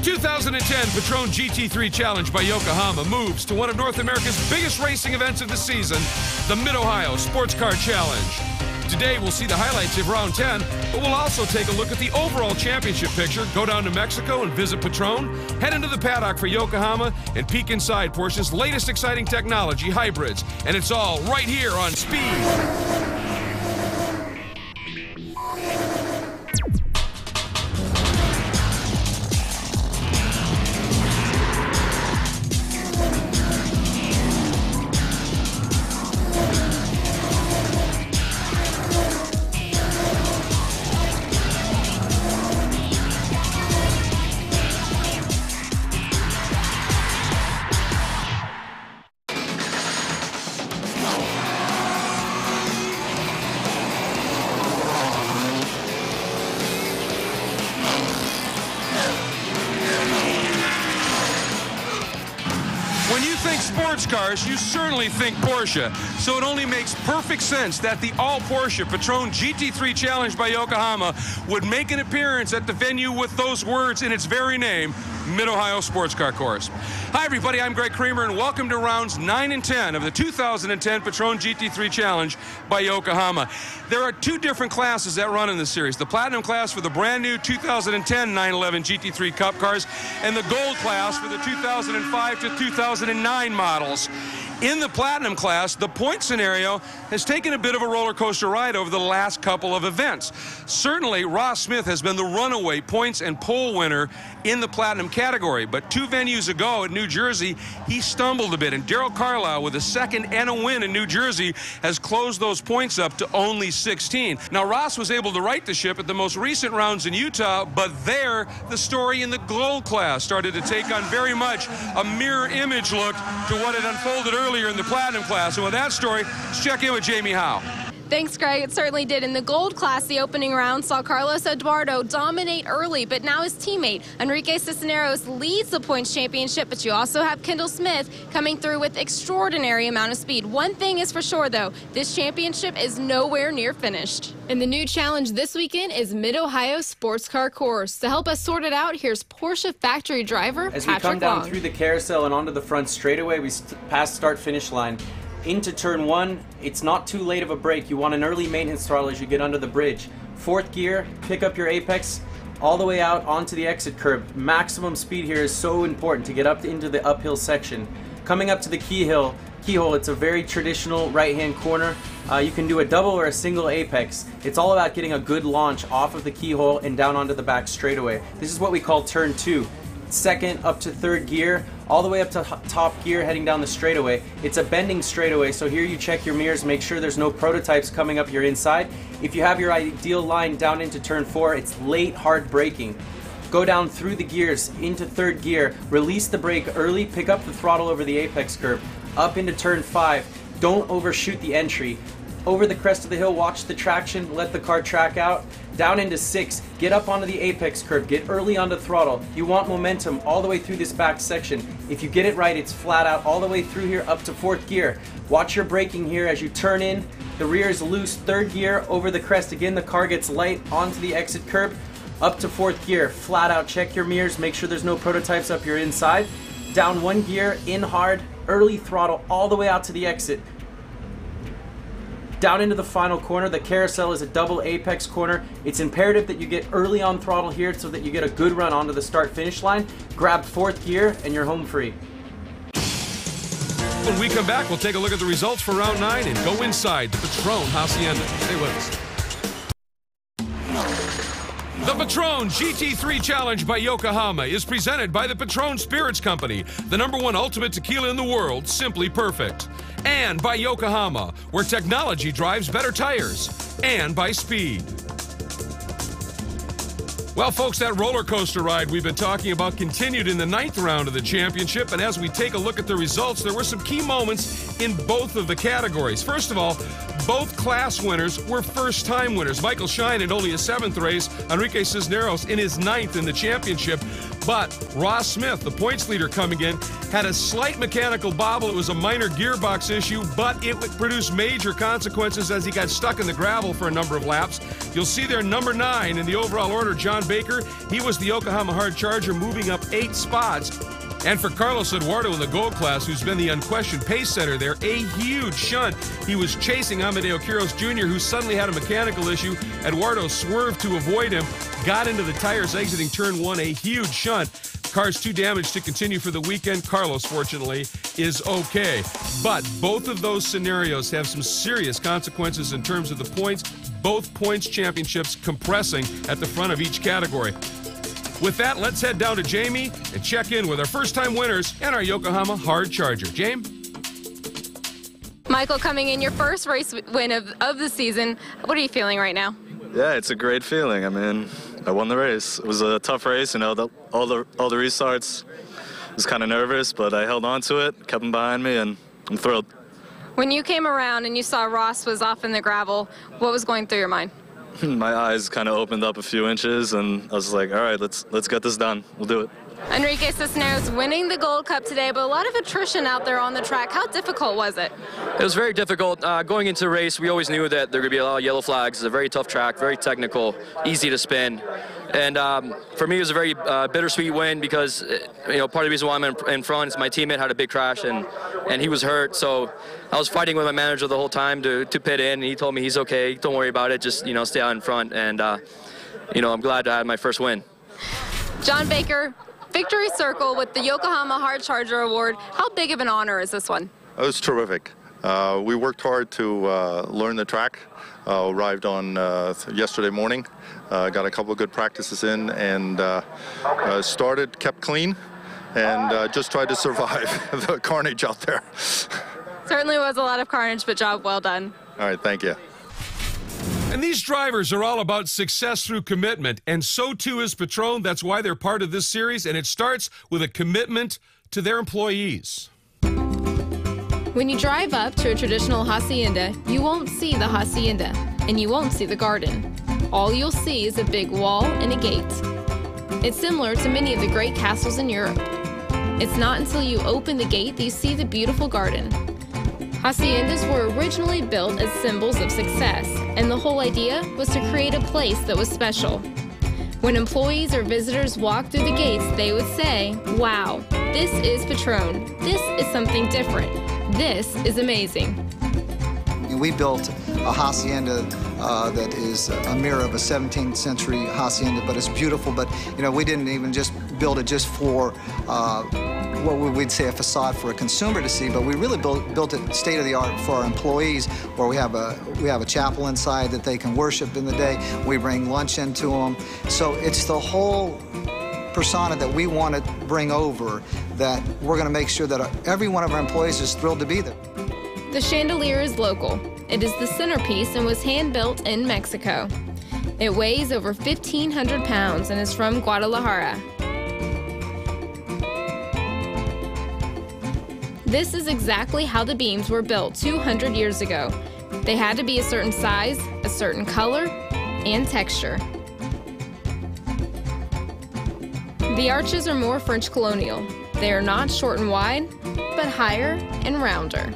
2010 Patron GT3 Challenge by Yokohama moves to one of North America's biggest racing events of the season, the Mid-Ohio Sportscar Challenge. Today we'll see the highlights of round 10, but we'll also take a look at the overall championship picture, go down to Mexico and visit Patron, head into the paddock for Yokohama, and peek inside Porsche's latest exciting technology, hybrids. And it's all right here on Speed. When you think sports cars, you certainly think Porsche. So it only makes perfect sense that the all-Porsche Patron GT3 Challenge by Yokohama would make an appearance at the venue with those words in its very name, Mid-Ohio Sportscar Course. Hi, everybody. I'm Greg Creamer, and welcome to rounds 9 and 10 of the 2010 Patron GT3 Challenge by Yokohama. There are two different classes that run in the series. The Platinum class for the brand new 2010 911 GT3 Cup cars, and the Gold class for the 2005 to 2009 models. In the Platinum class, the point scenario has taken a bit of a roller coaster ride over the last couple of events. Certainly, Ross Smith has been the runaway points and pole winner in the Platinum category, but two venues ago at New Jersey, he stumbled a bit, and Darrell Carlisle, with a second and a win in New Jersey, has closed those points up to only 16. Now, Ross was able to right the ship at the most recent rounds in Utah, but there, the story in the Gold class started to take on very much a mirror image look to what had unfolded earlier in the Platinum class. And with that story, let's check in with Jamie Howe. Thanks, Greg. It certainly did. In the Gold class, the opening round saw Carlos Eduardo dominate early, but now his teammate, Enrique Cisneros, leads the points championship, but you also have Kendall Smith coming through with extraordinary amount of speed. One thing is for sure, though, this championship is nowhere near finished. And the new challenge this weekend is Mid-Ohio Sportscar Course. To help us sort it out, here's Porsche factory driver As we come down through the carousel and onto the front straightaway, we pass start-finish line. Into turn one, it's not too late of a break. You want an early maintenance throttle as you get under the bridge. Fourth gear, pick up your apex, all the way out onto the exit curb. Maximum speed here is so important to get up into the uphill section. Coming up to the keyhole, it's a very traditional right-hand corner. You can do a double or a single apex. It's all about getting a good launch off of the keyhole and down onto the back straightaway. This is what we call turn two. Second up to third gear, all the way up to top gear heading down the straightaway. It's a bending straightaway, so here you check your mirrors, make sure there's no prototypes coming up your inside. If you have your ideal line down into turn four, it's late hard braking. Go down through the gears into third gear, release the brake early, pick up the throttle over the apex curve. Up into turn five, don't overshoot the entry. Over the crest of the hill, watch the traction, let the car track out. Down into six, get up onto the apex curve, get early onto throttle. You want momentum all the way through this back section. If you get it right, it's flat out all the way through here up to fourth gear. Watch your braking here as you turn in. The rear is loose. Third gear, over the crest again, the car gets light onto the exit curb. Up to fourth gear, flat out, check your mirrors, make sure there's no prototypes up your inside. Down one gear, in hard, early throttle all the way out to the exit. Down into the final corner, the carousel is a double apex corner. It's imperative that you get early on throttle here so that you get a good run onto the start-finish line. Grab fourth gear and you're home free. When we come back, we'll take a look at the results for round 9 and go inside the Patron hacienda. Stay with us. The Patron GT3 Challenge by Yokohama is presented by the Patron Spirits Company, the #1 ultimate tequila in the world, simply perfect. And by Yokohama, where technology drives better tires. And by Speed. Well, folks, that roller coaster ride we've been talking about continued in the 9th round of the championship, and as we take a look at the results, there were some key moments in both of the categories. First of all, both class winners were first-time winners. Michael Shine in only his 7th race, Enrique Cisneros in his 9th in the championship. But Ross Smith, the points leader coming in, had a slight mechanical bobble. It was a minor gearbox issue, but it would produce major consequences as he got stuck in the gravel for a number of laps. You'll see there number 9 in the overall order, John Baker. He was the Yokohama Hard Charger, moving up 8 spots. And for Carlos Eduardo in the gold class, who's been the unquestioned pace setter there, a huge shunt. He was chasing Amadeo Quiros Jr., who suddenly had a mechanical issue. Eduardo swerved to avoid him, got into the tires exiting turn 1, a huge shunt. Car's too damaged to continue for the weekend. Carlos, fortunately, is okay. But both of those scenarios have some serious consequences in terms of the points. Both points championships compressing at the front of each category. With that, let's head down to Jamie and check in with our first-time winners and our Yokohama Hard Charger. James? Michael, coming in your first race win of the season, what are you feeling right now? Yeah, it's a great feeling. I mean, I won the race. It was a tough race, you know, all the restarts. I was kind of nervous, but I held on to it, kept them behind me, and I'm thrilled. When you came around and you saw Ross was off in the gravel, what was going through your mind? My eyes kind of opened up a few inches, and I was like, all right, let's get this done. We'll do it. Enrique Cisneros winning the Gold Cup today, but a lot of attrition out there on the track. How difficult was it? It was very difficult. Going into the race, we always knew that there would be a lot of yellow flags. It's a very tough track, very technical, easy to spin. And for me, it was a very bittersweet win because, you know, part of the reason why I'm in front is my teammate had a big crash and he was hurt. So I was fighting with my manager the whole time to pit in, and he told me he's okay. Don't worry about it. Just, you know, stay out in front. And, you know, I'm glad to have my first win. John Baker, Victory Circle with the Yokohama Hard Charger Award. How big of an honor is this one? It was terrific. We worked hard to learn the track. Arrived on yesterday morning. Got a couple of good practices in, and kept clean, and just tried to survive the carnage out there. Certainly was a lot of carnage, but job well done. All right, thank you. And these drivers are all about success through commitment, and so too is Patron. That's why they're part of this series, and it starts with a commitment to their employees. When you drive up to a traditional hacienda, you won't see the hacienda, and you won't see the garden. All you'll see is a big wall and a gate. It's similar to many of the great castles in Europe. It's not until you open the gate that you see the beautiful garden. Haciendas were originally built as symbols of success, and the whole idea was to create a place that was special. When employees or visitors walked through the gates, they would say, "Wow, this is Patron. This is something different. This is amazing." We built a hacienda that is a mirror of a 17th century hacienda, but it's beautiful. But, you know, we didn't even just build it just for what we'd say a facade for a consumer to see, but we really built it state-of-the-art for our employees, where we have a chapel inside that they can worship in the day. We bring lunch into them. So it's the whole persona that we want to bring over, that we're going to make sure that every one of our employees is thrilled to be there. The chandelier is local. It is the centerpiece and was hand-built in Mexico. It weighs over 1,500 pounds and is from Guadalajara. This is exactly how the beams were built 200 years ago. They had to be a certain size, a certain color, and texture. The arches are more French colonial. They are not short and wide, but higher and rounder.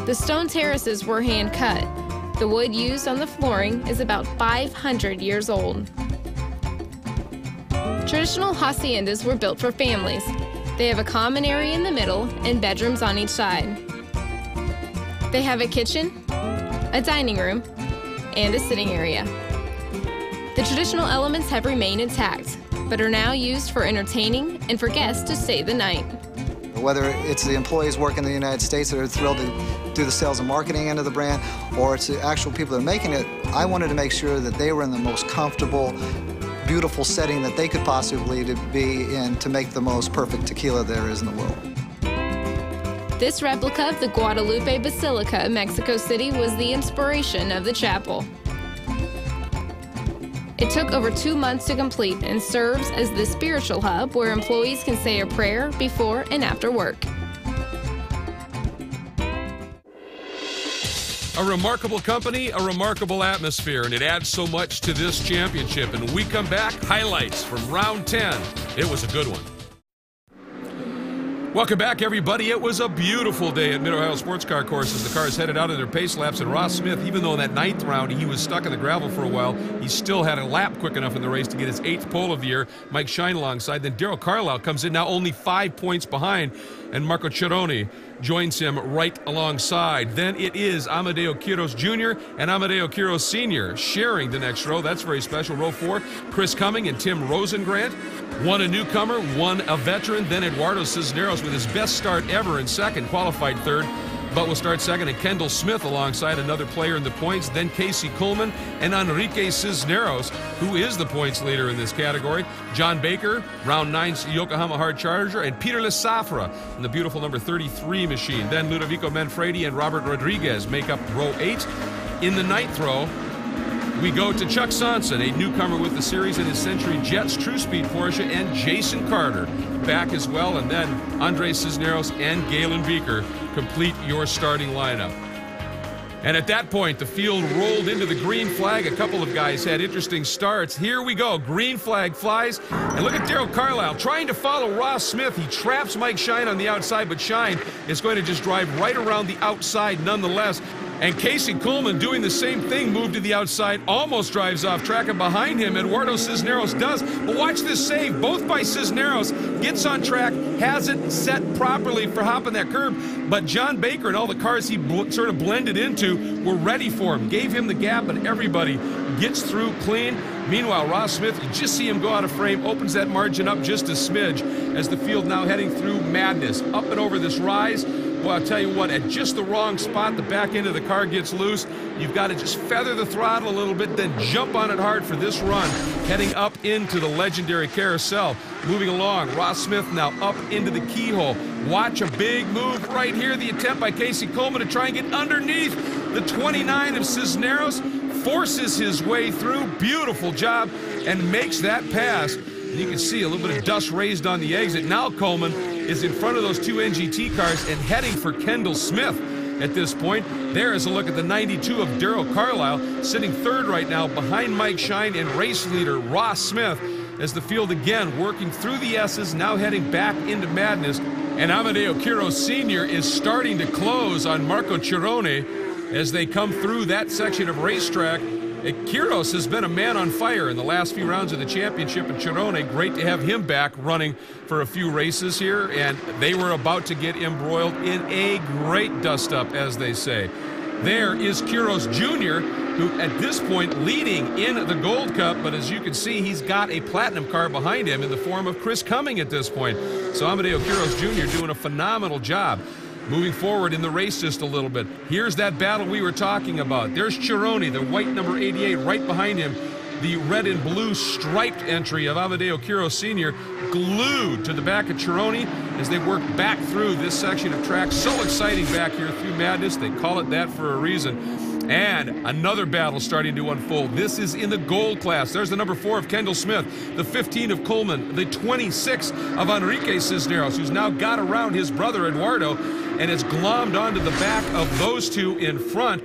The stone terraces were hand-cut. The wood used on the flooring is about 500 years old. Traditional haciendas were built for families. They have a common area in the middle and bedrooms on each side. They have a kitchen, a dining room, and a sitting area. The traditional elements have remained intact, but are now used for entertaining and for guests to stay the night. Whether it's the employees working in the United States that are thrilled to do the sales and marketing end of the brand, or it's the actual people that are making it, I wanted to make sure that they were in the most comfortable, beautiful setting that they could possibly be in to make the most perfect tequila there is in the world. This replica of the Guadalupe Basilica in Mexico City was the inspiration of the chapel. It took over 2 months to complete and serves as the spiritual hub where employees can say a prayer before and after work. A remarkable company, a remarkable atmosphere, and it adds so much to this championship. And when we come back, highlights from round 10. It was a good one. Welcome back, everybody. It was a beautiful day at Mid-Ohio Sportscar Course as the cars headed out of their pace laps. And Ross Smith, even though in that 9th round he was stuck in the gravel for a while, he still had a lap quick enough in the race to get his 8th pole of the year. Mike Shine alongside. Then Darrell Carlisle comes in now only 5 points behind. And Marco Cironi joins him right alongside. Then it is Amadeo Quiros Jr. and Amadeo Quiros Sr. sharing the next row. That's very special. Row 4, Chris Cumming and Tim Rosengrant. One a newcomer, one a veteran. Then Eduardo Cisneros with his best start ever in second, qualified third, but will start second. And Kendall Smith alongside another player in the points. Then Casey Coleman and Enrique Cisneros, who is the points leader in this category. John Baker, round 9 Yokohama Hard Charger, and Peter Lesafra in the beautiful number 33 machine. Then Ludovico Manfredi and Robert Rodriguez make up row 8. In the 9th row, we go to Chuck Sonson, a newcomer with the series in his Century Jets True Speed Porsche, and Jason Carter back as well. And then Andre Cisneros and Galen Beeker complete your starting lineup. And at that point, the field rolled into the green flag. A couple of guys had interesting starts. Here we go. Green flag flies. And look at Darrell Carlisle trying to follow Ross Smith. He traps Mike Shine on the outside, but Shine is going to just drive right around the outside nonetheless. And Casey Coleman doing the same thing, moved to the outside, almost drives off track, and behind him, Eduardo Cisneros does. But watch this save, both by Cisneros, gets on track, has it set properly for hopping that curb, but John Baker and all the cars he sort of blended into were ready for him, gave him the gap, and everybody gets through clean. Meanwhile, Ross Smith, you just see him go out of frame, opens that margin up just a smidge as the field now heading through madness, up and over this rise. Well, I'll tell you what, at just the wrong spot, the back end of the car gets loose. You've got to just feather the throttle a little bit, then jump on it hard for this run, heading up into the legendary carousel. Moving along, Ross Smith now up into the keyhole. Watch a big move right here. The attempt by Casey Coleman to try and get underneath the 29 of Cisneros. Forces his way through. Beautiful job, and makes that pass. You can see a little bit of dust raised on the exit. Now Coleman is in front of those 2 NGT cars and heading for Kendall Smith at this point. There is a look at the 92 of Darrell Carlisle, sitting 3rd right now behind Mike Shine and race leader Ross Smith, as the field again working through the S's, now heading back into madness. And Amadeo Quiros Sr. is starting to close on Marco Cironi as they come through that section of racetrack. Quiros has been a man on fire in the last few rounds of the championship, and Cironi, great to have him back running for a few races here, and they were about to get embroiled in a great dust-up, as they say. There is Quiros Jr., who at this point leading in the Gold Cup, but as you can see, he's got a platinum car behind him in the form of Chris Cumming at this point. So Amadeo Quiros Jr. doing a phenomenal job. Moving forward in the race just a little bit. Here's that battle we were talking about. There's Cironi, the white number 88, right behind him. The red and blue striped entry of Amadeo Quiros Sr. glued to the back of Cironi as they work back through this section of track. So exciting back here through madness. They call it that for a reason. And another battle starting to unfold. This is in the gold class. There's the number 4 of Kendall Smith, the 15 of Coleman, the 26 of Enrique Cisneros, who's now got around his brother Eduardo and has glommed onto the back of those two in front.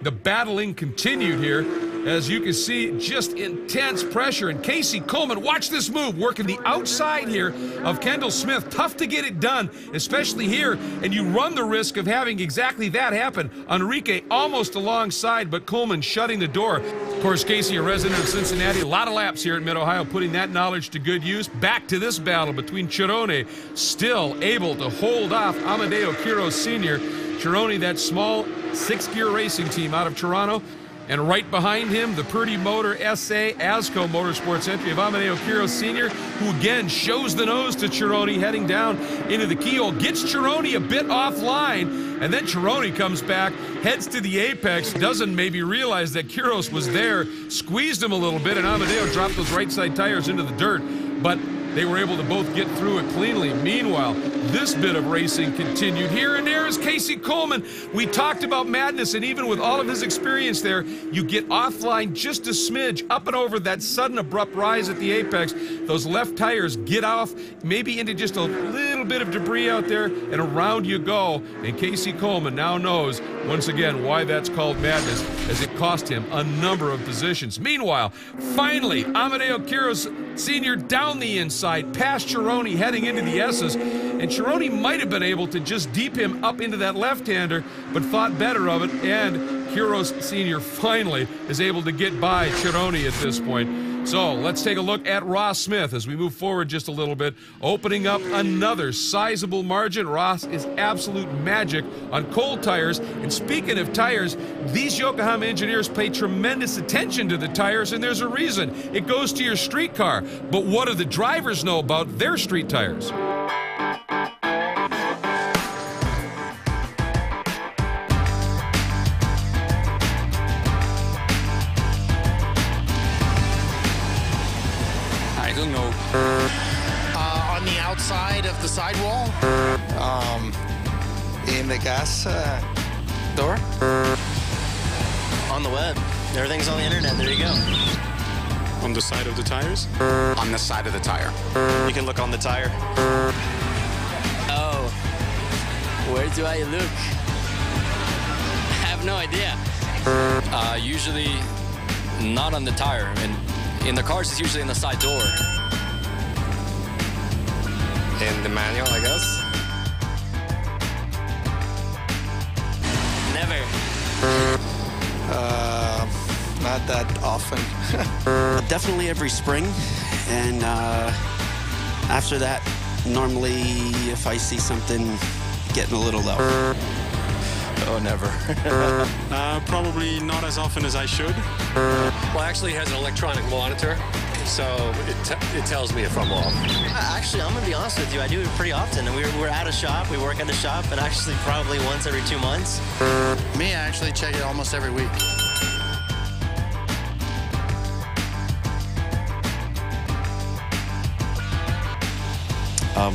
The battling continued here. As you can see, just intense pressure. And Casey Coleman, watch this move, working the outside here of Kendall Smith. Tough to get it done, especially here, and you run the risk of having exactly that happen. Enrique almost alongside, but Coleman shutting the door. Of course, Casey, a resident of Cincinnati, a lot of laps here at Mid-Ohio, putting that knowledge to good use. Back to this battle between Cironi, still able to hold off Amadeo Quiros Sr. Cironi, that small 6-gear racing team out of Toronto. And right behind him, the Purdy Motor SA Asco Motorsports entry of Amadeo Quiros Sr., who again shows the nose to Cironi, heading down into the keyhole, gets Cironi a bit offline, and then Cironi comes back, heads to the apex, doesn't maybe realize that Quiros was there, squeezed him a little bit, and Amadeo dropped those right side tires into the dirt. But they were able to both get through it cleanly. Meanwhile, this bit of racing continued here, and there is Casey Coleman. We talked about madness, and even with all of his experience there, you get offline just a smidge, up and over that sudden abrupt rise at the apex. Those left tires get off, maybe into just a little little bit of debris out there, and around you go. And Casey Coleman now knows, once again, why that's called madness, as it cost him a number of positions. Meanwhile, finally, Amadeo Quiros Sr. down the inside, past Chironi, heading into the S's. And Chironi might have been able to just deep him up into that left-hander, but thought better of it, and Quiros Sr. finally is able to get by Chironi at this point. So let's take a look at Ross Smith as we move forward just a little bit, opening up another sizable margin. Ross is absolute magic on cold tires. And speaking of tires, these Yokohama engineers pay tremendous attention to the tires, and there's a reason. It goes to your street car. But what do the drivers know about their street tires? On the outside of the sidewall? In the gas door? On the web. Everything's on the internet. There you go. On the side of the tires? On the side of the tire. You can look on the tire. Oh, where do I look? I have no idea. Usually not on the tire, and in the cars it's usually in the side door. In the manual, I guess. Never. Not that often. Definitely every spring, and after that, normally if I see something getting a little low. Oh, never. Probably not as often as I should. Well, actually, it has an electronic monitor, so it tells me if I'm off. Actually, I'm going to be honest with you. I do it pretty often. And we're at a shop. We work at the shop, and actually probably once every 2 months. Me, I actually check it almost every week.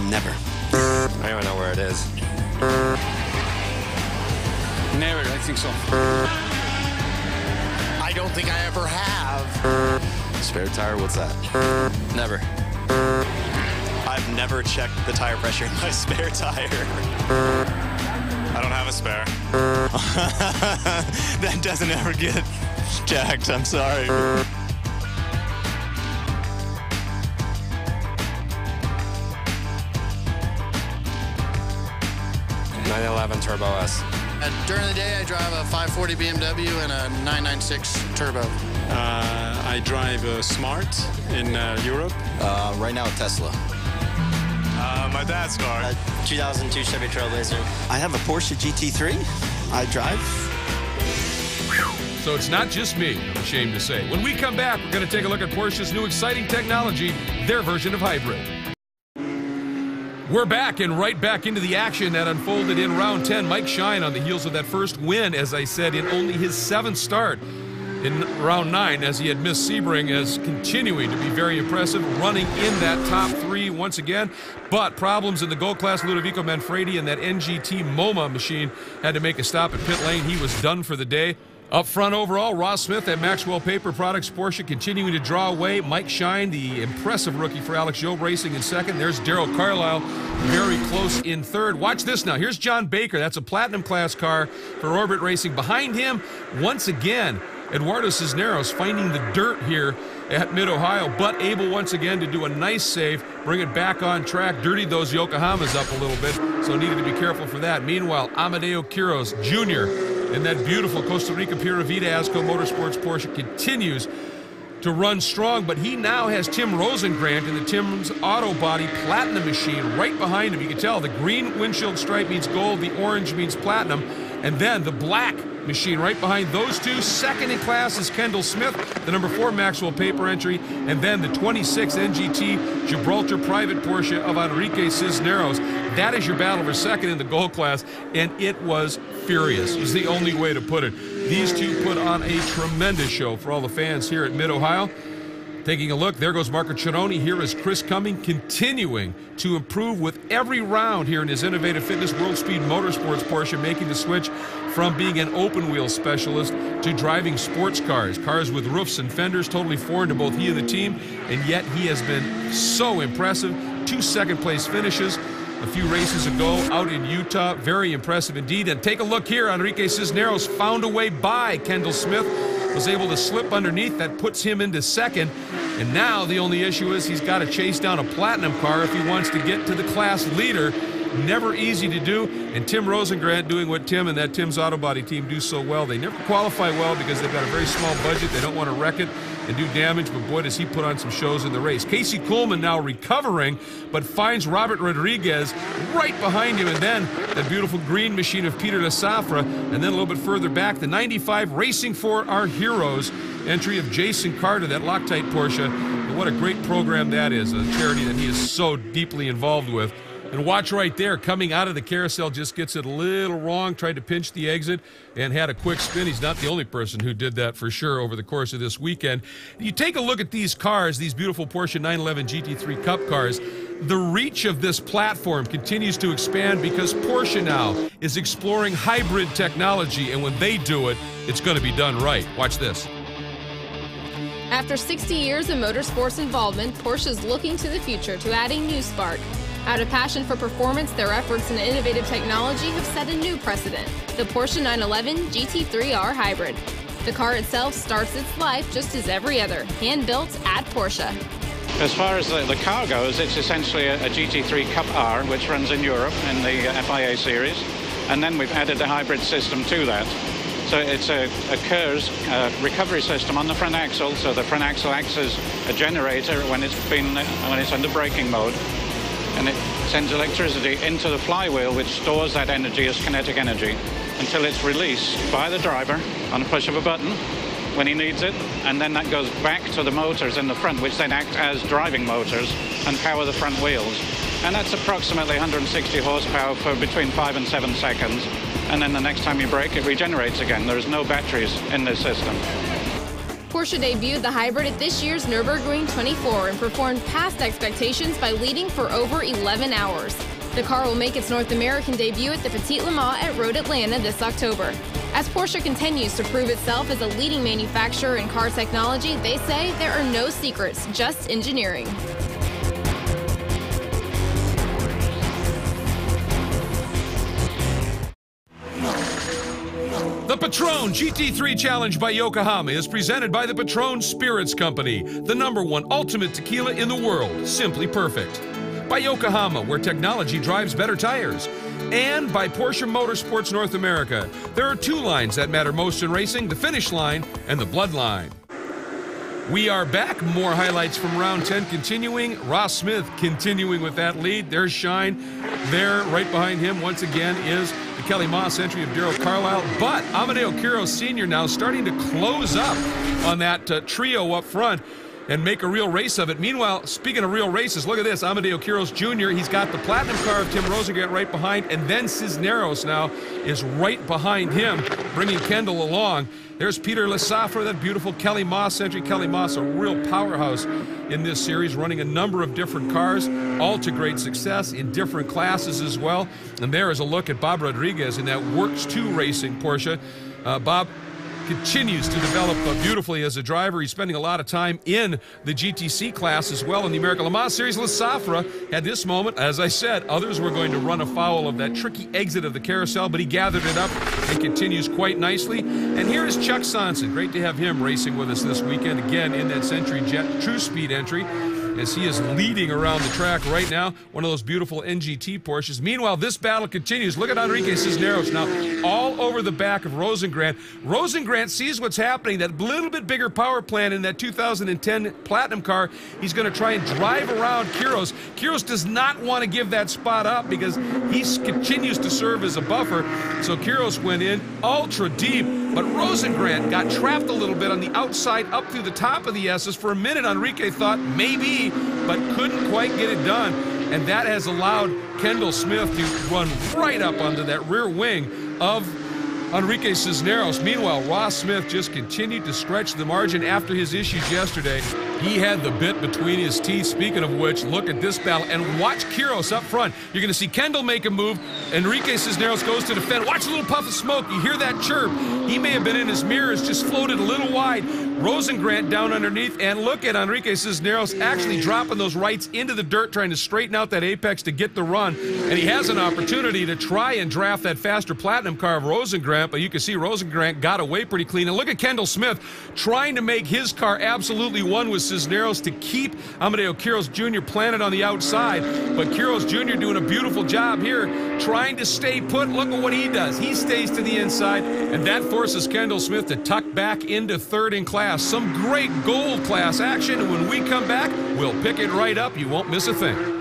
Never. I don't even know where it is. Never, I think so. I don't think I ever have. Spare tire, what's that? Never. I've never checked the tire pressure in my spare tire. I don't have a spare. That doesn't ever get checked, I'm sorry. 911 Turbo S. During the day, I drive a 540 BMW and a 996 Turbo. I drive a Smart in Europe. Right now, a Tesla. My dad's car. 2002 Chevy Trailblazer. I have a Porsche GT3. I drive. So it's not just me, I'm ashamed to say. When we come back, we're going to take a look at Porsche's new exciting technology, their version of hybrid. We're back and right back into the action that unfolded in round 10. Mike Shine on the heels of that first win, as I said, in only his 7th start in round 9, as he had missed Sebring, as continuing to be very impressive, running in that top 3 once again. But problems in the gold class. Ludovico Manfredi and that NGT MoMA machine had to make a stop at pit lane. He was done for the day. Up front overall, Ross Smith at Maxwell Paper Products Porsche continuing to draw away. Mike Shine, the impressive rookie for Alex Job Racing, in 2nd. There's Darrell Carlisle, very close in 3rd. Watch this now. Here's John Baker. That's a platinum class car for Orbit Racing. Behind him, once again, Eduardo Cisneros finding the dirt here at Mid-Ohio, but able once again to do a nice save, bring it back on track, dirtied those Yokohamas up a little bit, so needed to be careful for that. Meanwhile, Amadeo Quiros Jr. in that beautiful Costa Rica Pura Vida Asco Motorsports Porsche continues to run strong, but he now has Tim Rosengrant in the Tim's Auto Body Platinum machine right behind him. You can tell the green windshield stripe means gold, the orange means platinum, and then the black machine right behind those two. 2nd in class is Kendall Smith, the number 4 Maxwell Paper entry, and then the 26 NGT Gibraltar Private Porsche of Enrique Cisneros. That is your battle for 2nd in the gold class, and it was furious, is the only way to put it. These two put on a tremendous show for all the fans here at Mid-Ohio. Taking a look, there goes Marco Chironi. Here is Chris Cumming continuing to improve with every round here in his Innovative Fitness World Speed Motorsports Porsche, making the switch from being an open wheel specialist to driving sports cars, cars with roofs and fenders, totally foreign to both he and the team, and yet he has been so impressive. 2 second place finishes. a few races ago out in Utah. Very impressive indeed. And take a look here. Enrique Cisneros found a way by Kendall Smith, was able to slip underneath. That puts him into second. And now the only issue is he's got to chase down a platinum car if he wants to get to the class leader. Never easy to do. And Tim Rosengrant doing what Tim and that Tim's Auto Body team do so well. They never qualify well because they've got a very small budget. They don't want to wreck it and do damage, but boy, does he put on some shows in the race. Casey Coleman now recovering, but finds Robert Rodriguez right behind him, and then the beautiful green machine of Peter Lesafra, and then a little bit further back, the 95 Racing for Our Heroes entry of Jason Carter, that Loctite Porsche. And what a great program that is, a charity that he is so deeply involved with. And watch right there, coming out of the carousel, just gets it a little wrong, tried to pinch the exit and had a quick spin. He's not the only person who did that for sure over the course of this weekend. You take a look at ththese cars, these beautiful Porsche 911 GT3 Cup cars. The reach of this platform continues to expand because Porsche now is exploring hybrid technology, and when they do it, it's going to be done right. Watch this. After 60 years of motorsports involvement, Porsche is looking to the future to add a new spark. Out of passion for performance, their efforts in innovative technology have set a new precedent, the Porsche 911 GT3R Hybrid. The car itself starts its life just as every other, hand-built at Porsche. As far as the car goes, it's essentially a GT3 Cup R, which runs in Europe in the FIA series, and then we've added a hybrid system to that. So it's a KERS recovery system on the front axle, so the front axle acts as a generator when it's under braking mode. And it sends electricity into the flywheel, which stores that energy as kinetic energy until it's released by the driver on a push of a button when he needs it, and then that goes back to the motors in the front, which then act as driving motors and power the front wheels. And that's approximately 160 horsepower for between 5 and 7 seconds, and then the next time you brake, it regenerates again. There's no batteries in this system. Porsche debuted the hybrid at this year's Nürburgring 24 and performed past expectations by leading for over 11 hours. The car will make its North American debut at the Petit Le Mans at Road Atlanta this October. As Porsche continues to prove itself as a leading manufacturer in car technology, they say there are no secrets, just engineering. The Patron GT3 Challenge by Yokohama is presented by the Patron Spirits Company, the #1 ultimate tequila in the world, simply perfect. By Yokohama, where technology drives better tires. And by Porsche Motorsports North America. There are two lines that matter most in racing, the finish line and the bloodline. We are back. More highlights from round 10 continuing. Ross Smith continuing with that lead. There's Shine. There, right behind him, once again, is the Kelly Moss entry of Darrell Carlisle. But Amadeo Quiros Sr. now starting to close up on that trio up front and make a real race of it. Meanwhile, speaking of real races, look at this. Amadeo Quiros Jr., he's got the platinum car of Tim Rosengrant right behind, and then Cisneros now is right behind him, bringing Kendall along. There's Peter Lesafra, that beautiful Kelly Moss entry. Kelly Moss, a real powerhouse in this series, running a number of different cars, all to great success in different classes as well. And there is a look at Bob Rodriguez in that Works 2 Racing Porsche. Bob continues to develop beautifully as a driver. He's spending a lot of time in the GTC class as well in the American Le Mans Series. Lesafra had this moment. As I said, others were going to run afoul of that tricky exit of the carousel, but he gathered it up and continues quite nicely. And here is Chuck Sonson. Great to have him racing with us this weekend, again in that Century Jet True Speed entry, as he is leading around the track right now. One of those beautiful NGT Porsches. Meanwhile, this battle continues. Look at Enrique Cisneros now all over the back of Rosengrant. Rosengrant sees what's happening, that little bit bigger power plant in that 2010 Platinum car. He's going to try and drive around Quiros. Quiros does not want to give that spot up because he continues to serve as a buffer. So Quiros went in ultra deep, but Rosengrant got trapped a little bit on the outside up through the top of the S's. For a minute, Enrique thought maybe, but couldn't quite get it done. And that has allowed Kendall Smith to run right up onto that rear wing of Enrique Cisneros. Meanwhile, Ross Smith just continued to stretch the margin after his issues yesterday. He had the bit between his teeth. Speaking of which, look at this battle. And watch Quiros up front. You're going to see Kendall make a move. Enrique Cisneros goes to defend. Watch a little puff of smoke. You hear that chirp. He may have been in his mirrors, just floated a little wide. Rosengrant down underneath. And look at Enrique Cisneros actually dropping those rights into the dirt, trying to straighten out that apex to get the run. And he has an opportunity to try and draft that faster platinum car of Rosengrant, but you can see Rosengrant got away pretty clean. And look at Kendall Smith trying to make his car absolutely one with Cisneros to keep Amadeo Quiros Jr. planted on the outside. But Quiros Jr. doing a beautiful job here, trying to stay put. Look at what he does. He stays to the inside, and that forces Kendall Smith to tuck back into third in class. Some great gold class action, and when we come back, we'll pick it right up. You won't miss a thing.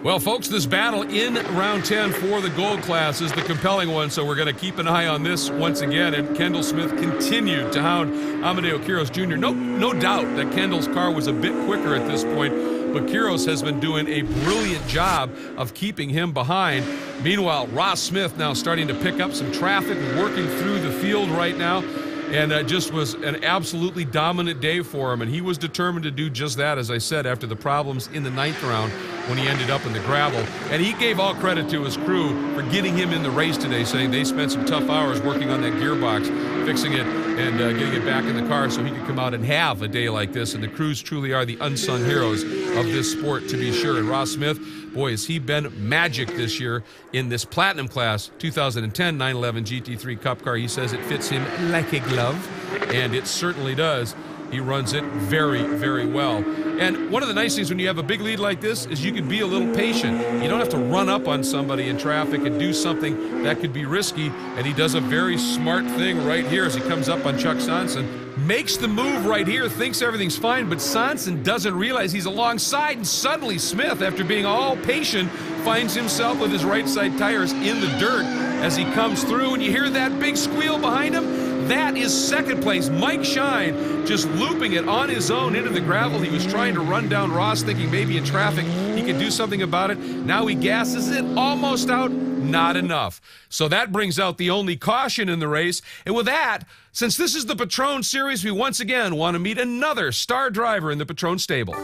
Well, folks, this battle in round 10 for the gold class is the compelling one, so we're going to keep an eye on this once again. And Kendall Smith continued to hound Amadeo Quiros Jr. No doubt that Kendall's car was a bit quicker at this point, but Quiros has been doing a brilliant job of keeping him behind. Meanwhile, Ross Smith now starting to pick up some traffic, working through the field right now. And just was an absolutely dominant day for him, and he was determined to do just that, as I said, after the problems in the 9th round when he ended up in the gravel. And he gave all credit to his crew for getting him in the race today, saying they spent some tough hours working on that gearbox, fixing it, and getting it back in the car so he could come out and have a day like this. And the crews truly are the unsung heroes of this sport, to be sure. And Ross Smith, boy, has he been magic this year in this platinum class 2010 911 GT3 Cup car. He says it fits him like a glove, and it certainly does. He runs it very, very well. And one of the nice things when you have a big lead like this is you can be a little patient. You don't have to run up on somebody in traffic and do something that could be risky. And he does a very smart thing right here as he comes up on Chuck Sonson. Makes the move right here, thinks everything's fine, but Sonson doesn't realize he's alongside, and suddenly Smith, after being all patient, finds himself with his right side tires in the dirt as he comes through, and you hear that big squeal behind him? That is second place. Mike Shine just looping it on his own into the gravel. He was trying to run down Ross, thinking maybe in traffic he could do something about it. Now he gasses it, almost out, not enough. So that brings out the only caution in the race. And with that, since this is the Patron Series, we once again want to meet another star driver in the Patron stable.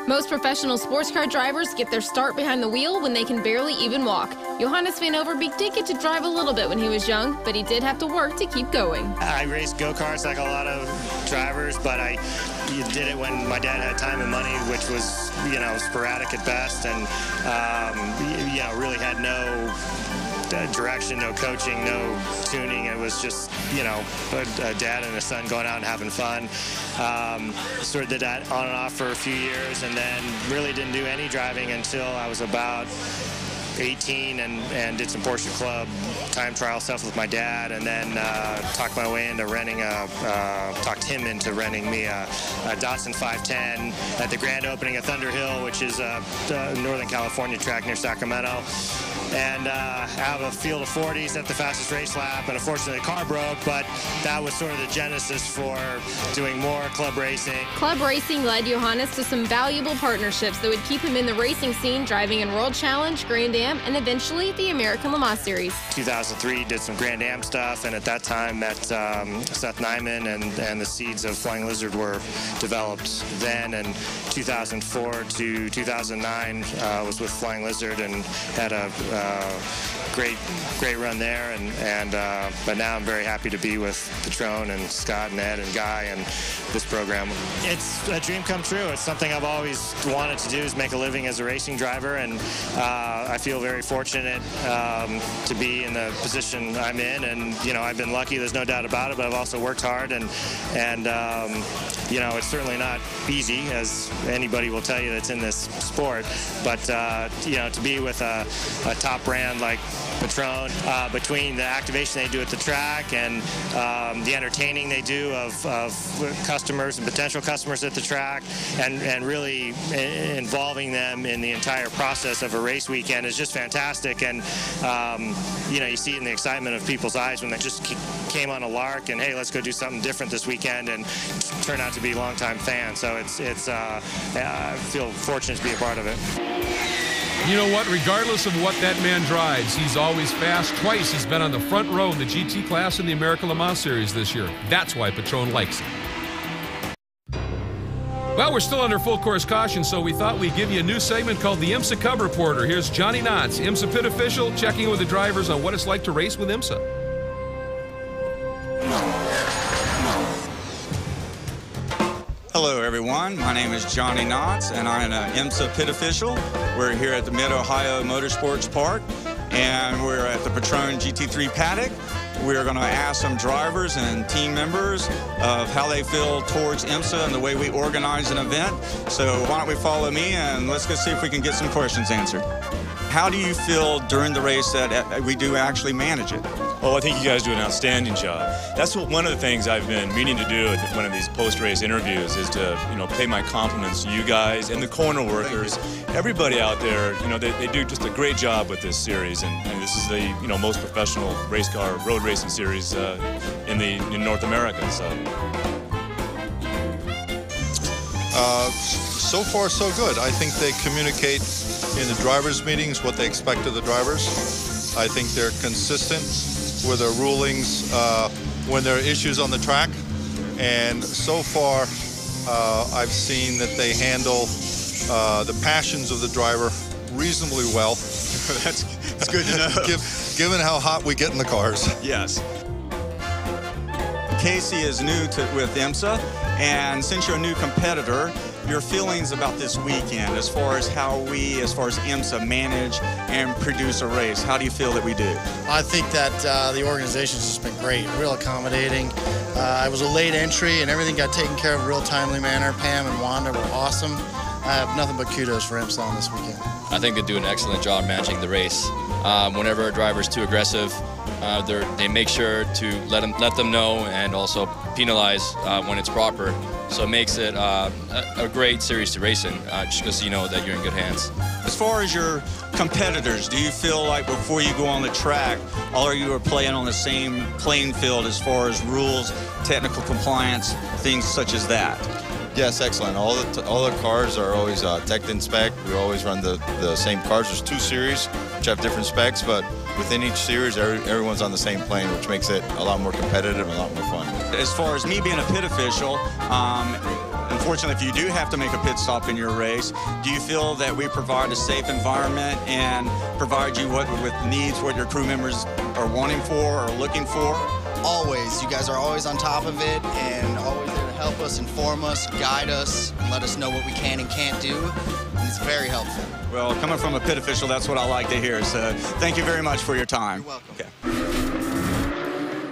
Most professional sports car drivers get their start behind the wheel when they can barely even walk. Johannes van Overbeek did get to drive a little bit when he was young, but he did have to work to keep going. I raced go-karts like a lot of drivers, but I did it when my dad had time and money, which was, sporadic at best, and, really had no direction, no coaching, no tuning. It was just, a dad and a son going out and having fun. Sort of did that on and off for a few years, and then really didn't do any driving until I was about 18 and did some Porsche Club time trial stuff with my dad, and then talked my way into talked him into renting me a Datsun 510 at the grand opening of Thunder Hill, which is a Northern California track near Sacramento. And have a field of 40s at the fastest race lap, and unfortunately the car broke, but that was sort of the genesis for doing more club racing. Club racing led Johannes to some valuable partnerships that would keep him in the racing scene, driving in World Challenge, Grand Am, and eventually the American Le Mans Series. 2003 did some Grand Am stuff, and at that time met Seth Nyman, and the seeds of Flying Lizard were developed then. And 2004 to 2009 was with Flying Lizard and had a great run there, but now I'm very happy to be with Patron and Scott and Ed and Guy and this program. It's a dream come true. It's something I've always wanted to do, is make a living as a racing driver, and I feel very fortunate to be in the position I'm in, and I've been lucky, there's no doubt about it, but I've also worked hard, and it's certainly not easy, as anybody will tell you that's in this sport, but to be with a top top brand like Patron, between the activation they do at the track and the entertaining they do of customers and potential customers at the track, and really involving them in the entire process of a race weekend is just fantastic. And you know, you see it in the excitement of people's eyes when they just came on a lark and, hey, let's go do something different this weekend, and turn out to be longtime fans. So I feel fortunate to be a part of it. You know what? Regardless of what that man drives, he's always fast. Twice he's been on the front row in the GT class in the America Le Mans Series this year. That's why Patron likes him. Well, we're still under full course caution, so we thought we'd give you a new segment called the Imsa Cub Reporter. Here's Johnny Knotts, Imsa pit official, checking in with the drivers on what it's like to race with Imsa. Hello everyone, my name is Johnny Knotts and I'm an IMSA pit official. We're here at the Mid-Ohio Sportscar Course and we're at the Patron GT3 paddock. We're going to ask some drivers and team members of how they feel towards IMSA and the way we organize an event. So why don't we follow me and let's go see if we can get some questions answered. How do you feel during the race that we do actually manage it? Well, I think you guys do an outstanding job. That's one of the things I've been meaning to do at one of these post-race interviews is to, pay my compliments to you guys and the corner workers, everybody out there. They do just a great job with this series, and this is the most professional race car road racing series in North America. So far, so good. I think they communicate in the drivers' meetings what they expect of the drivers. I think they're consistent with their rulings when there are issues on the track. And so far, I've seen that they handle the passions of the driver reasonably well. That's good to know. Given how hot we get in the cars. Yes. Casey is new with IMSA, and since you're a new competitor, your feelings about this weekend as far as IMSA manage and produce a race, how do you feel that we do? I think that the organization's just been great, real accommodating. I was a late entry and everything got taken care of in a real timely manner. Pam and Wanda were awesome. I have nothing but kudos for IMSA on this weekend. I think they do an excellent job managing the race. Whenever a driver's too aggressive, they make sure to let them know and also penalize when it's proper. So it makes it a great series to race in, just because you know that you're in good hands. As far as your competitors, do you feel like before you go on the track, all of you are playing on the same playing field as far as rules, technical compliance, things such as that? Yes, excellent. All the cars are always tech inspect. We always run the same cars. There's 2 series which have different specs, but within each series, everyone's on the same plane, which makes it a lot more competitive and a lot more fun. As far as me being a pit official, unfortunately, if you do have to make a pit stop in your race, do you feel that we provide a safe environment and provide you with needs, what your crew members are wanting for or looking for? Always. You guys are always on top of it and always there to help us, inform us, guide us, and let us know what we can and can't do. And it's very helpful. Well, coming from a pit official, that's what I like to hear. So thank you very much for your time. You're welcome. Okay.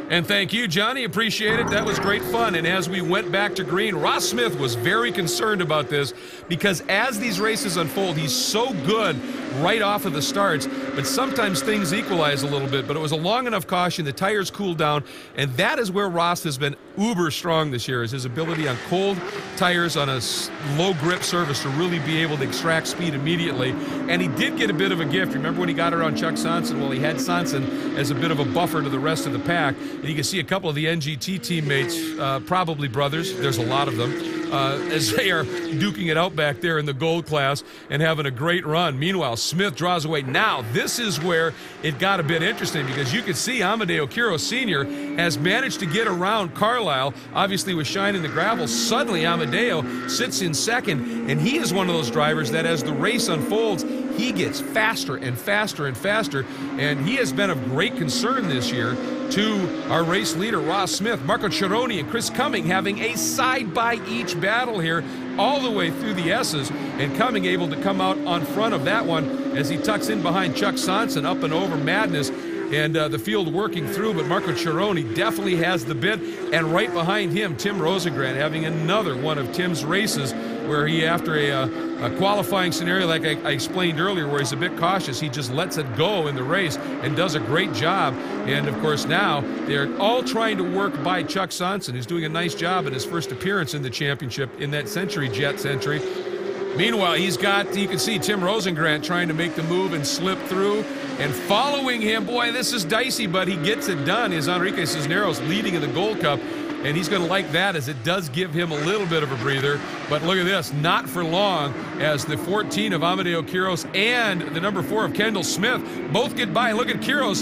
And thank you, Johnny. Appreciate it. That was great fun. And as we went back to green, Ross Smith was very concerned about this because as these races unfold, he's so good right off of the starts, but sometimes things equalize a little bit. But it was a long enough caution, the tires cooled down, and that is where Ross has been uber strong this year, is his ability on cold tires on a low grip surface to really be able to extract speed immediately. And he did get a bit of a gift. Remember when he got around Chuck Sonson? Well, he had Sonson as a bit of a buffer to the rest of the pack. And you can see a couple of the NGT teammates, probably brothers, there's a lot of them, as they are duking it out back there in the gold class and having a great run. Meanwhile, Smith draws away. Now, this is where it got a bit interesting because you could see Amadeo Quiros Sr. has managed to get around Carlisle, obviously was shining the gravel. Suddenly, Amadeo sits in second, and he is one of those drivers that as the race unfolds, he gets faster and faster and faster, and he has been of great concern this year to our race leader, Ross Smith. Marco Cironi and Chris Cumming having a side-by-each battle here all the way through the S's, and Cumming able to come out on front of that one as he tucks in behind Chuck Sonson up and over Madness, and the field working through, but Marco Cironi definitely has the bit, and right behind him, Tim Rosengren having another one of Tim's races where he, after a qualifying scenario like I explained earlier, where he's a bit cautious, he just lets it go in the race and does a great job. And of course now they're all trying to work by Chuck Sonson, who's doing a nice job at his first appearance in the championship in that Century Jet Century. Meanwhile, he's got, you can see Tim Rosengrant trying to make the move and slip through, and following him, boy, this is dicey, but he gets it done, is Enrique Cisneros leading in the Gold Cup, and he's going to like that, as it does give him a little bit of a breather. But look at this, not for long, as the 14 of Amadeo Quiros and the number 4 of Kendall Smith both get by. Look at Quiros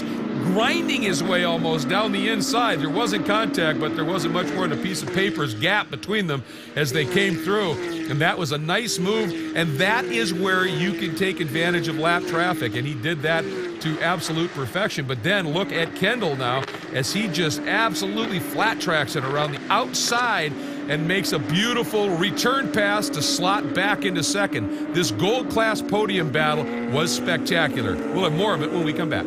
grinding his way almost down the inside. There wasn't contact, but there wasn't much more than a piece of paper's gap between them as they came through. And that was a nice move, and that is where you can take advantage of lap traffic, and he did that to absolute perfection. But then look at Kendall now, as he just absolutely flat tracks it around the outside and makes a beautiful return pass to slot back into second. This gold class podium battle was spectacular. We'll have more of it when we come back.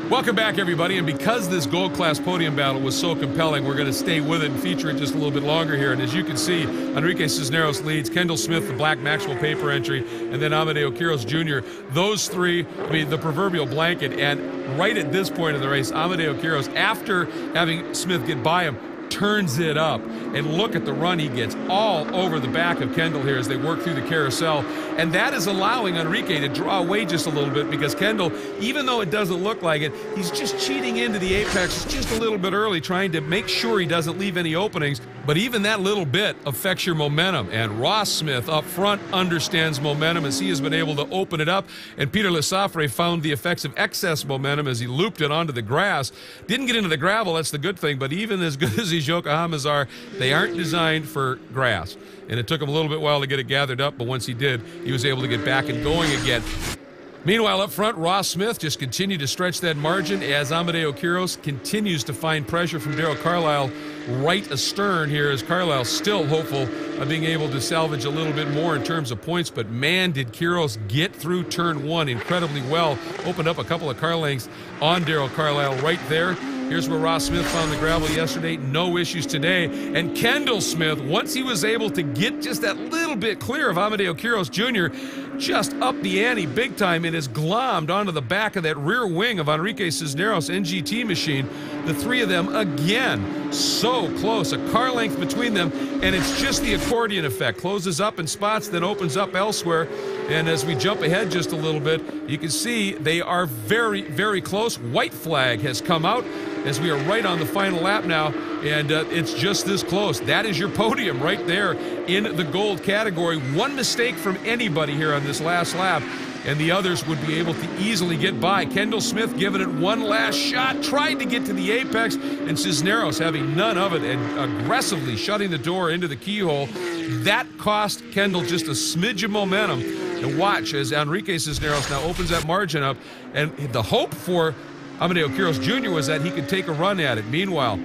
Welcome back, everybody, and because this gold class podium battle was so compelling, we're going to stay with it and feature it just a little bit longer here. And as you can see, Enrique Cisneros leads, Kendall Smith, the black Maxwell paper entry, and then Amadeo Quiros Jr. Those three, I mean, the proverbial blanket. And right at this point in the race, Amadeo Quiros, after having Smith get by him, turns it up, and look at the run he gets all over the back of Kendall here as they work through the carousel. And that is allowing Enrique to draw away just a little bit, because Kendall, even though it doesn't look like it, he's just cheating into the apex just a little bit early, trying to make sure he doesn't leave any openings. But even that little bit affects your momentum, and Ross Smith up front understands momentum as he has been able to open it up, and Peter Lesafre found the effects of excess momentum as he looped it onto the grass. Didn't get into the gravel, that's the good thing, but even as good as these Yokohamas are, they aren't designed for grass. And it took him a little bit while to get it gathered up, but once he did, he was able to get back and going again. Meanwhile, up front, Ross Smith just continued to stretch that margin as Amadeo Quiros continues to find pressure from Darrell Carlisle right astern here, as Carlisle still hopeful of being able to salvage a little bit more in terms of points. But man, did Quiros get through turn 1 incredibly well. Opened up a couple of car lengths on Darrell Carlisle right there. Here's where Ross Smith found the gravel yesterday. No issues today. And Kendall Smith, once he was able to get just that little bit clear of Amadeo Quiros Jr., just up the ante big time and is glommed onto the back of that rear wing of Enrique Cisneros NGT machine. The three of them, again, so close. A car length between them, and it's just the accordion effect. Closes up in spots, then opens up elsewhere. And as we jump ahead just a little bit, you can see they are very, very close. White flag has come out as we are right on the final lap now, and it's just this close. That is your podium right there in the gold category. One mistake from anybody here on this last lap, and the others would be able to easily get by. Kendall Smith giving it one last shot, tried to get to the apex, and Cisneros having none of it and aggressively shutting the door into the keyhole. That cost Kendall just a smidge of momentum. And watch as Enrique Cisneros now opens that margin up, and the hope for Amadeo Quiros Jr. was that he could take a run at it. Meanwhile,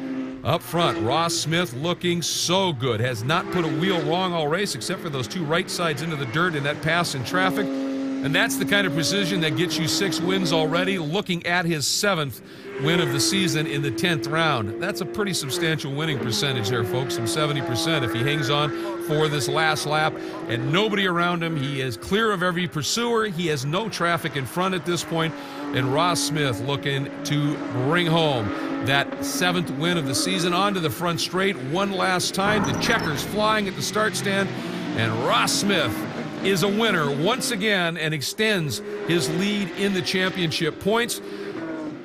up front, Ross Smith looking so good. Has not put a wheel wrong all race except for those two right sides into the dirt in that pass in traffic. And that's the kind of precision that gets you 6 wins already, looking at his 7th win of the season in the 10th round. That's a pretty substantial winning percentage there, folks, some 70% if he hangs on for this last lap. And nobody around him. He is clear of every pursuer. He has no traffic in front at this point. And Ross Smith looking to bring home that 7th win of the season onto the front straight one last time. The checkers flying at the start stand. And Ross Smith is a winner once again and extends his lead in the championship points.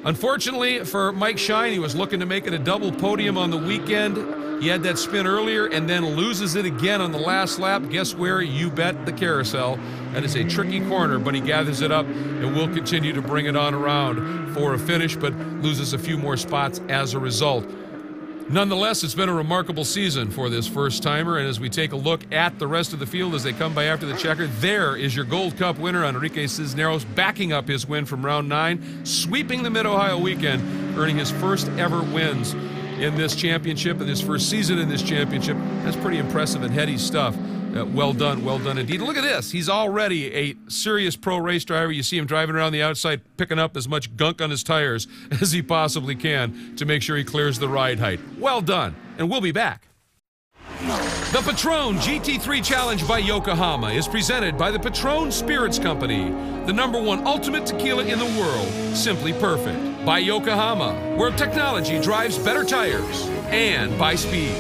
Unfortunately for Mike Shine, he was looking to make it a double podium on the weekend. He had that spin earlier and then loses it again on the last lap. Guess where? You bet, the carousel. That is a tricky corner, but he gathers it up and will continue to bring it on around for a finish, but loses a few more spots as a result. Nonetheless, it's been a remarkable season for this first-timer, and as we take a look at the rest of the field as they come by after the checker, there is your Gold Cup winner, Enrique Cisneros, backing up his win from round 9, sweeping the Mid-Ohio weekend, earning his first ever wins in this championship, and his first season in this championship. That's pretty impressive and heady stuff. Well done indeed. Look at this. He's already a serious pro race driver. You see him driving around the outside, picking up as much gunk on his tires as he possibly can to make sure he clears the ride height. Well done, and we'll be back. The Patron GT3 Challenge by Yokohama is presented by the Patron Spirits Company, the #1 ultimate tequila in the world, simply perfect. By Yokohama, where technology drives better tires, and by Speed.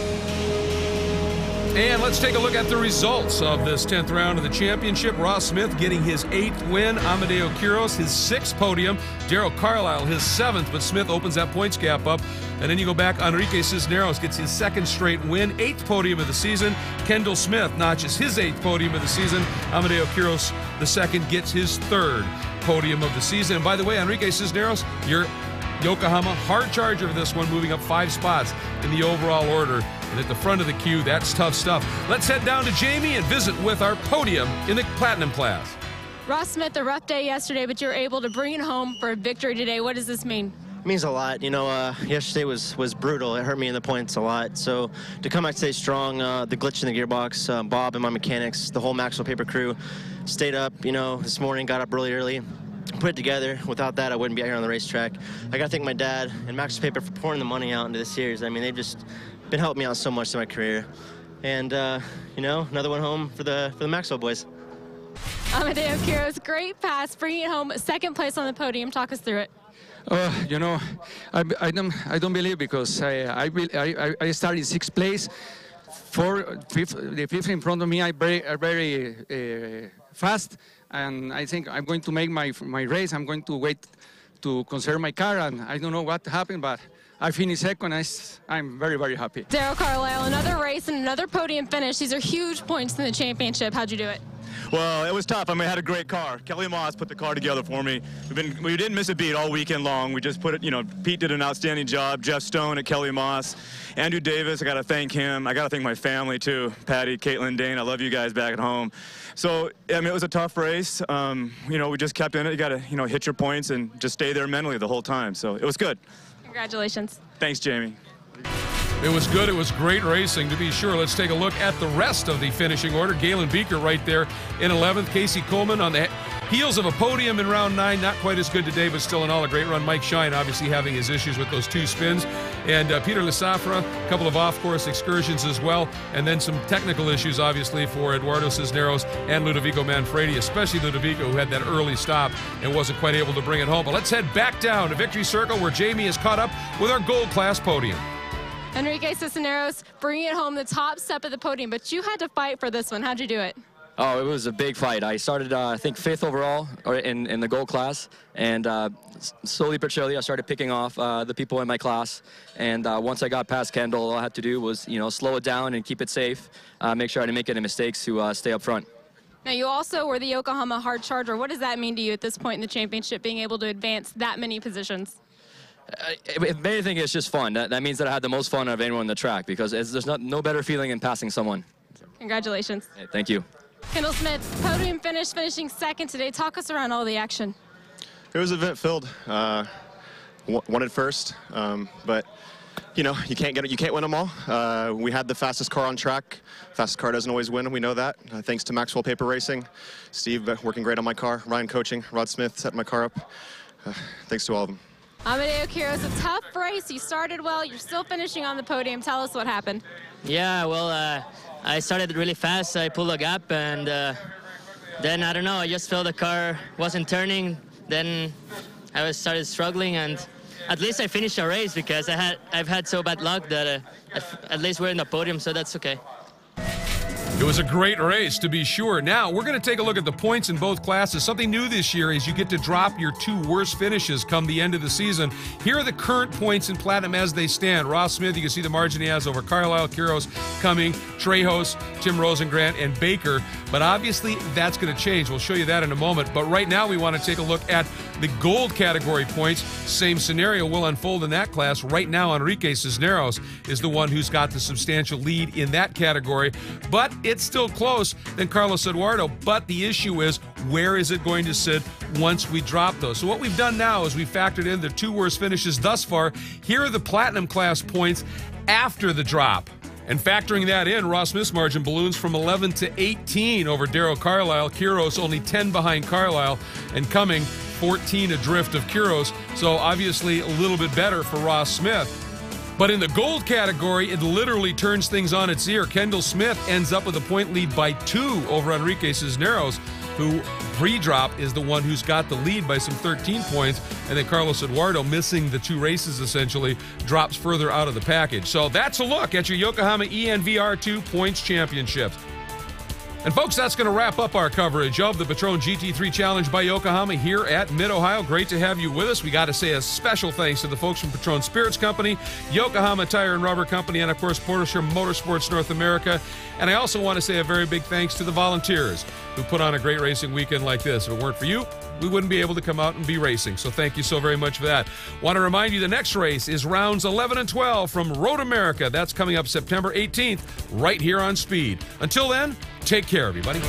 And let's take a look at the results of this 10th round of the championship. Ross Smith getting his 8th win. Amadeo Quiros, his 6th podium. Darrell Carlisle, his 7th, but Smith opens that points gap up. And then you go back, Enrique Cisneros gets his 2nd straight win, 8th podium of the season. Kendall Smith notches his 8th podium of the season. Amadeo Quiros, the 2nd, gets his 3rd podium of the season. And by the way, Enrique Cisneros, your Yokohama hard charger of this one, moving up 5 spots in the overall order. And at the front of the queue, that's tough stuff. Let's head down to Jamie and visit with our podium in the Platinum class. Ross Smith, a rough day yesterday, but you're able to bring it home for a victory today. What does this mean? It means a lot. You know, yesterday was brutal. It hurt me in the points a lot. So to come out today strong, the glitch in the gearbox, Bob and my mechanics, the whole Maxwell Paper crew stayed up, you know, this morning, got up really, put it together. Without that, I wouldn't be out here on the racetrack. I got to thank my dad and Maxwell Paper for pouring the money out into this series. I mean, they've just been helping me out so much in my career. And, you know, another one home for the Maxwell boys. Amadeo Quiros, great pass, bringing it home, 2nd place on the podium. Talk us through it. You know, I don't believe, because I started 6th place. The 5th in front of me are very fast, and I think I'm going to make my race. I'm going to wait to conserve my car, and I don't know what happened, but I finished 2nd. I'm very happy. Darrell Carlisle, another race and another podium finish. These are huge points in the championship. How'd you do it? Well, it was tough. I mean, I had a great car. Kelly Moss put the car together for me. We didn't miss a beat all weekend long. We just put it, you know, Pete did an outstanding job. Jeff Stone at Kelly Moss. Andrew Davis, I got to thank him. I got to thank my family, too. Patty, Caitlin, Dane, I love you guys back at home. So, I mean, it was a tough race. You know, we just kept in it. You got to, you know, hit your points and just stay there mentally the whole time. So it was good. Congratulations. Thanks, Jamie. It was good. It was great racing, to be sure. Let's take a look at the rest of the finishing order. Galen Beeker right there in 11th. Casey Coleman on the heels of a podium in round 9. Not quite as good today, but still in all a great run. Mike Shine obviously having his issues with those 2 spins. And Peter Lesafra, a couple of off-course excursions as well. And then some technical issues, obviously, for Eduardo Cisneros and Ludovico Manfredi, especially Ludovico, who had that early stop and wasn't quite able to bring it home. But let's head back down to Victory Circle, where Jamie is caught up with our gold class podium. Enrique Cisneros bringing it home, the top step of the podium, but you had to fight for this one. How'd you do it? Oh, it was a big fight. I started, I think, 5th overall in the gold class, and slowly but surely I started picking off the people in my class. And once I got past Kendall, all I had to do was, you know, slow it down and keep it safe, make sure I didn't make any mistakes to stay up front. Now, you also were the Yokohama hard charger. What does that mean to you at this point in the championship, being able to advance that many positions? If anything, it's just fun. That means that I had the most fun of anyone on the track, because there's no better feeling in passing someone. Congratulations. Hey, thank you. Kendall Smith, podium finish, finishing 2nd today. Talk us around all the action. It was event-filled. Wanted first, but you know, you can't win them all. We had the fastest car on track. Fastest car doesn't always win, we know that. Thanks to Maxwell Paper Racing, Steve working great on my car, Ryan coaching, Rod Smith setting my car up. Thanks to all of them. Amadeo Quiros, a tough race. You started well. You're still finishing on the podium. Tell us what happened. Yeah, well, I started really fast. I pulled a gap, and then, I don't know, I just felt the car wasn't turning. Then I started struggling, and at least I finished a race, because I've had so bad luck that at least we're in the podium, so that's okay. It was a great race, to be sure. Now, we're going to take a look at the points in both classes. Something new this year is you get to drop your 2 worst finishes come the end of the season. Here are the current points in Platinum as they stand. Ross Smith, you can see the margin he has over Carlisle, Quiros, Cumming, Trejos, Tim Rosengrant, and Baker. But obviously, that's going to change. We'll show you that in a moment. But right now, we want to take a look at the gold category points. Same scenario will unfold in that class. Right now, Enrique Cisneros is the one who's got the substantial lead in that category. But it's still close than Carlos Eduardo. But the issue is, where is it going to sit once we drop those? So what we've done now is we factored in the 2 worst finishes thus far. Here are the Platinum class points after the drop. And factoring that in, Ross Smith's margin balloons from 11 to 18 over Darrell Carlisle. Quiros only 10 behind Carlisle, and Cumming 14 adrift of Quiros. So obviously a little bit better for Ross Smith. But in the gold category, it literally turns things on its ear. Kendall Smith ends up with a point lead by 2 over Enrique Cisneros, who pre-drop is the one who's got the lead by some 13 points, and then Carlos Eduardo, missing the 2 races essentially, drops further out of the package. So that's a look at your Yokohama ENVR2 Points Championships. And folks, that's going to wrap up our coverage of the Patron GT3 Challenge by Yokohama here at Mid-Ohio. Great to have you with us. We got to say a special thanks to the folks from Patron Spirits Company, Yokohama Tire and Rubber Company, and of course Porsche Motorsports North America. And I also want to say a very big thanks to the volunteers who put on a great racing weekend like this. If it weren't for you, we wouldn't be able to come out and be racing. So thank you so very much for that. Want to remind you the next race is rounds 11 and 12 from Road America. That's coming up September 18th right here on Speed. Until then, take care, everybody.